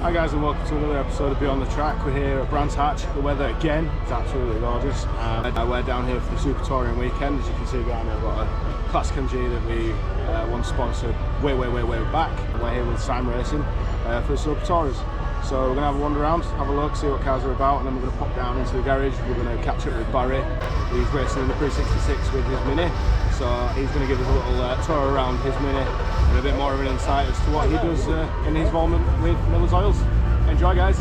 Hi guys, and welcome to another episode of Beyond the Track. We're here at Brands Hatch. The weather again is absolutely gorgeous. We're down here for the Super Touring weekend. As you can see behind me, I've got a Classic MG that we once sponsored way back. We're here with Sime Racing for the Super Tours. So we're going to have a wander around, have a look, see what cars are about, and then we're going to pop down into the garage. We're going to catch up with Barry. He's racing in the Pre 66 with his Mini. So he's going to give us a little tour around his Mini and a bit more of an insight as to what he does in his involvement with Miller's Oils. Enjoy, guys.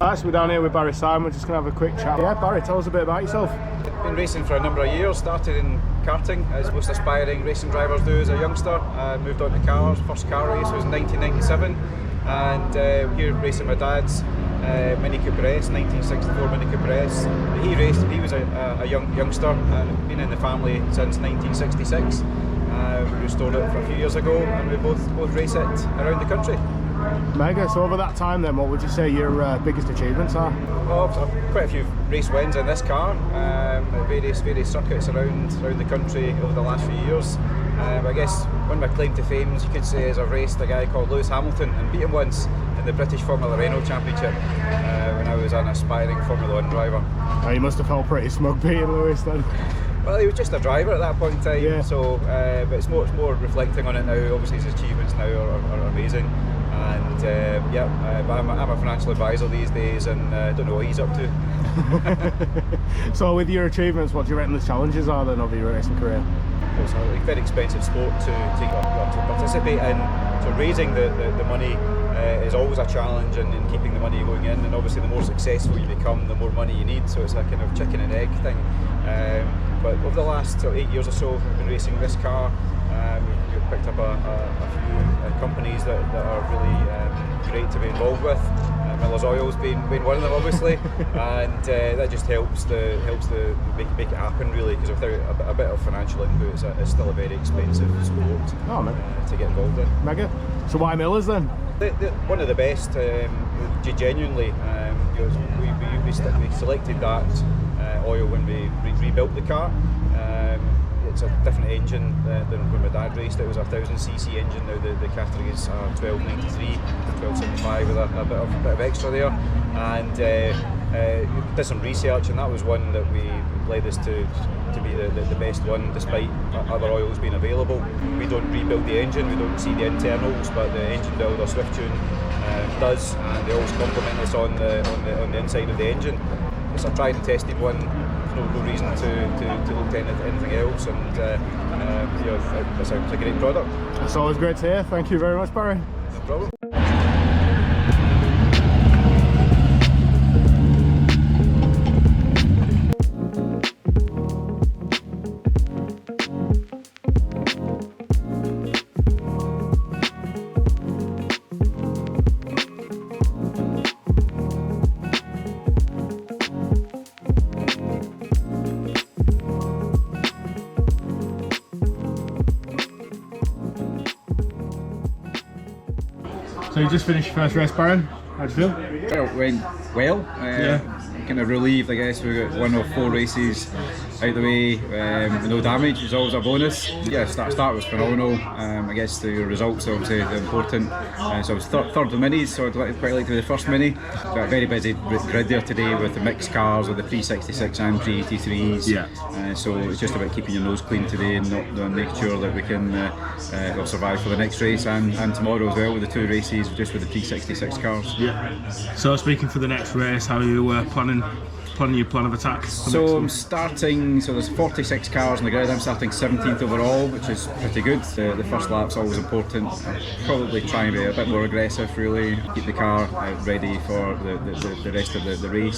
Right, so we're down here with Barry Sime. We're just going to have a quick chat. Yeah, Barry, tell us a bit about yourself. Been racing for a number of years, started in karting as most aspiring racing drivers do as a youngster. Moved on to cars, first car race was in 1997, and here racing my dad's Mini Cooper S, 1964 Mini Cooper S. He raced, he was a youngster and been in the family since 1966. We restored it for a few years ago and we both race it around the country. Mega. So over that time then, what would you say your biggest achievements are? Well, quite a few race wins in this car, at various circuits around the country over the last few years. I guess one of my claim to fame, you could say, is I've raced a guy called Lewis Hamilton and beat him once in the British Formula Renault Championship when I was an aspiring Formula 1 driver. Oh, you must have felt pretty smug beating Lewis then. Well, he was just a driver at that point in time, yeah. So but it's more reflecting on it now. Obviously his achievements now are amazing. And but I'm a financial advisor these days, and don't know what he's up to. So with your achievements, what do you reckon the challenges are then of your racing career? It's a very expensive sport to participate in, so raising the money is always a challenge, and in keeping the money going in, and obviously the more successful you become, the more money you need, so it's a kind of chicken and egg thing. But over the last 8 years or so, I've been racing this car. We've picked up a few companies that are really great to be involved with. Miller's Oils being one of them, obviously, and that just helps make it happen, really, because without a bit of financial input, it's still a very expensive sport to get involved in. Mega. So why Miller's then? One of the best, genuinely. We selected that oil when we rebuilt the car. It's a different engine than when my dad raced. It was a 1000cc engine. Now the category is 1293, 1275 with a bit of extra there. And did some research, and that was one that led us to be the best one, despite other oils being available. We don't rebuild the engine, we don't see the internals, but the engine builder SwiftTune does, and they always compliment us on the inside of the engine. It's a tried and tested one. No reason to look to anything else, and it's a great product. It's always great to hear. Thank you very much, Barry. No problem. So you just finished your first race, Barry. How'd you feel? Well, it went well. Kind of relieved, I guess. We got 1 of 4 races out the way, no damage is always a bonus. Yeah, start was phenomenal. I guess the results are obviously important. So I was third of the minis, so I'd quite like to be the first mini. Got a very busy grid there today with the mixed cars, with the Pre 66 and Pre 83s. Yeah. So it's just about keeping your nose clean today and making sure that we can survive for the next race and tomorrow as well, with the 2 races just with the Pre 66 cars. Yeah. So speaking for the next race, how are you planning your plan of attack? So I'm starting, so there's 46 cars on the grid. I'm starting 17th overall, which is pretty good. The first lap's always important. I'll probably try and be a bit more aggressive, really, keep the car ready for the rest of the race.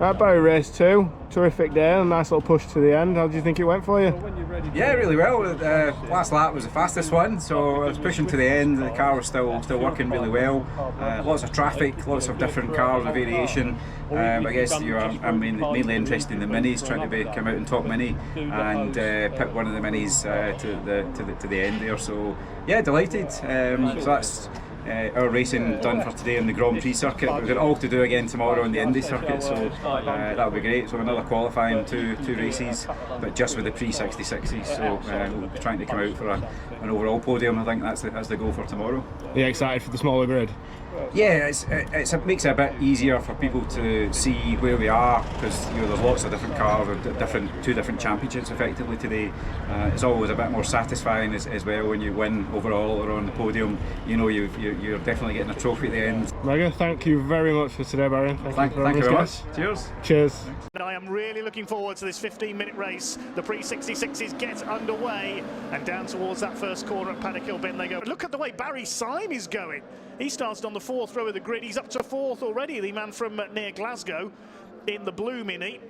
Right, Barry, race 2, terrific day, a nice little push to the end. How do you think it went for you? Yeah, really well. Last lap was the fastest one, so I was pushing to the end. The car was still working really well. Lots of traffic, lots of different cars, variation. I guess I'm mainly interested in the minis, trying to come out in top mini and pick one of the minis to the end there. So yeah, delighted. So that's our racing done for today on the Grand Prix circuit. We've got all to do again tomorrow on the Indy circuit, so that'll be great. So another qualifying two races, but just with the pre-66s. So we'll be trying to come out for an overall podium. I think that's the goal for tomorrow. Are you excited for the smaller grid? Yeah, it makes it a bit easier for people to see where we are, because there's lots of different cars with two different championships effectively today. It's always a bit more satisfying as well when you win overall or on the podium. You're definitely getting a trophy at the end. Mega, thank you very much for today, Barry. Thank you very much. Cheers. Cheers. I am really looking forward to this 15-minute race. The pre-66s get underway, and down towards that first corner at Paddock Hill Bend they go. Look at the way Barry Sime is going. He started on the 4th row of the grid. He's up to 4th already, the man from near Glasgow in the blue Mini.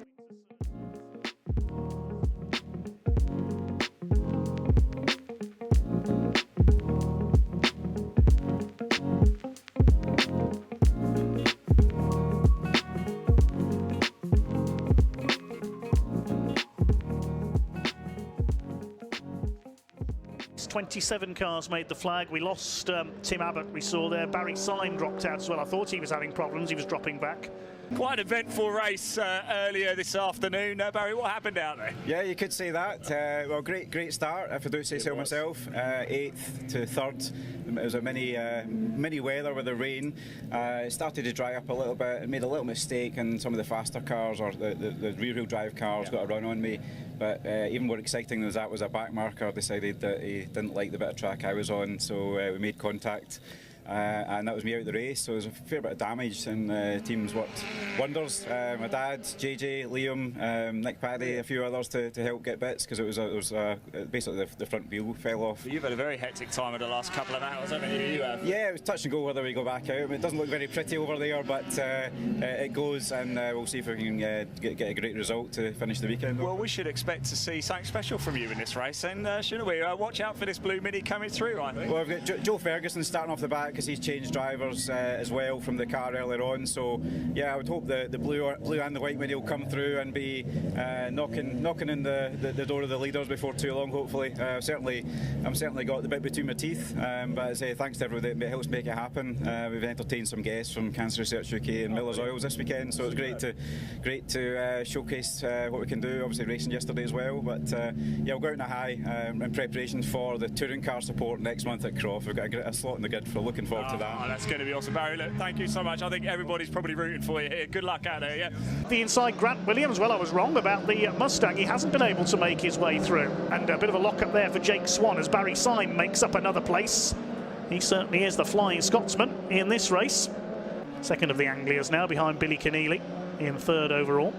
It's 27 cars made the flag. We lost Tim Abbott, we saw there. Barry Sime dropped out as well. I thought he was having problems. He was dropping back. Quite an eventful race earlier this afternoon. Barry, what happened out there? Yeah, you could say that. Well, great start, if I do say so myself. 8th to 3rd. It was a mini weather with the rain. It started to dry up a little bit. It made a little mistake, and some of the faster cars or the rear-wheel drive cars got a run on me. But even more exciting than that was a back marker decided that he didn't like the bit of track I was on, so we made contact. And that was me out the race, so there was a fair bit of damage, and the teams worked wonders. My dad, JJ, Liam, Nick Paddy, a few others to help get bits, because it was basically the front wheel fell off. You've had a very hectic time in the last couple of hours, haven't you? You have. Yeah, it was touch and go whether we go back out. I mean, it doesn't look very pretty over there, but it goes, and we'll see if we can get a great result to finish the weekend. Well, we should expect to see something special from you in this race, and shouldn't we? Watch out for this blue Mini coming through, I think. Well, we've got Joe Ferguson starting off the back, because he's changed drivers as well from the car earlier on. So yeah, I would hope the blue and the white Mini will come through and be knocking in the door of the leaders before too long. Hopefully, I'm certainly got the bit between my teeth. But I say thanks to everybody that helps make it happen. We've entertained some guests from Cancer Research UK and Miller's Oils this weekend, so it's great to showcase what we can do. Obviously racing yesterday as well, but yeah, we'll go out in a high in preparation for the touring car support next month at Croft. We've got a slot in the grid, for looking forward to that. Oh, that's going to be awesome, Barry. Look, thank you so much. I think everybody's probably rooting for you here. Good luck out there, yeah. The inside Grant Williams, well, I was wrong about the Mustang. He hasn't been able to make his way through. And a bit of a lock-up there for Jake Swan as Barry Sime makes up another place. He certainly is the flying Scotsman in this race. Second of the Anglias now, behind Billy Keneally in 3rd overall.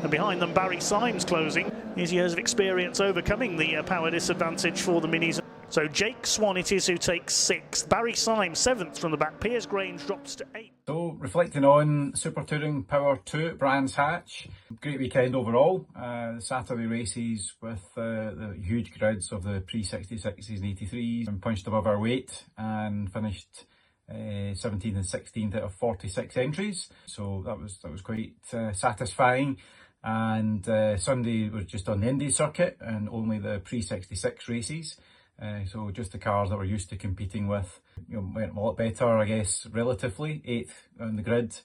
And behind them, Barry Sime's closing. His years of experience overcoming the power disadvantage for the Minis. So Jake Swan it is who takes 6th. Barry Sime 7th from the back. Piers Grange drops to 8th. So reflecting on Super Touring Power 2 at Brands Hatch, great weekend overall. The Saturday races with the huge grids of the pre-66s and 83s, and punched above our weight and finished 17th and 16th out of 46 entries. So that was quite satisfying. And Sunday was just on the Indy circuit and only the pre-66 races. So just the cars that we're used to competing with, went a lot better, I guess, relatively. 8th on the grid,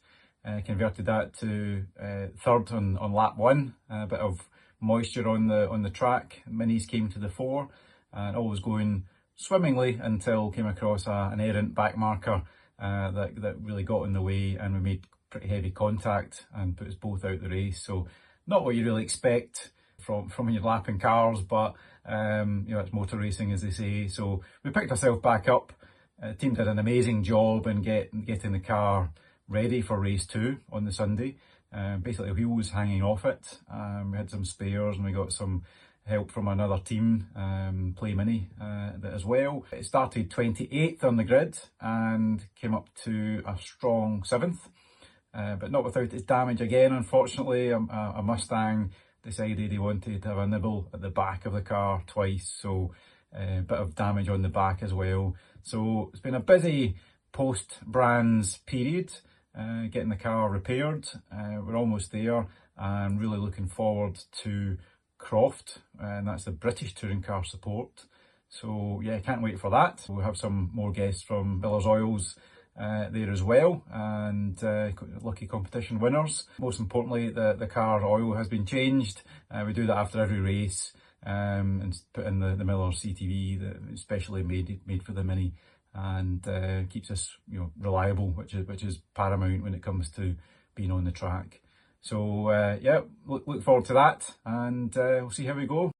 converted that to 3rd on lap 1. A bit of moisture on the track. Minis came to the fore, and all was going swimmingly until came across an errant back marker that really got in the way, and we made pretty heavy contact and put us both out the race. So not what you really expect from when you're lapping cars, but it's motor racing, as they say. So we picked ourselves back up. The team did an amazing job in getting the car ready for race 2 on the Sunday. Basically wheels hanging off it. We had some spares, and we got some help from another team, Play Mini, as well. It started 28th on the grid and came up to a strong 7th. but not without its damage again. Unfortunately, a Mustang decided he wanted to have a nibble at the back of the car twice, so a bit of damage on the back as well. So it's been a busy post-Brands period, getting the car repaired. We're almost there, and really looking forward to Croft, and that's the British touring car support. So yeah, can't wait for that. We'll have some more guests from Miller's Oils there as well, and lucky competition winners. Most importantly, the car oil has been changed. We do that after every race, and put in the Miller CTV, that especially made for the Mini, and keeps us, you know, reliable, which is paramount when it comes to being on the track. So yeah, look forward to that, and we'll see how we go.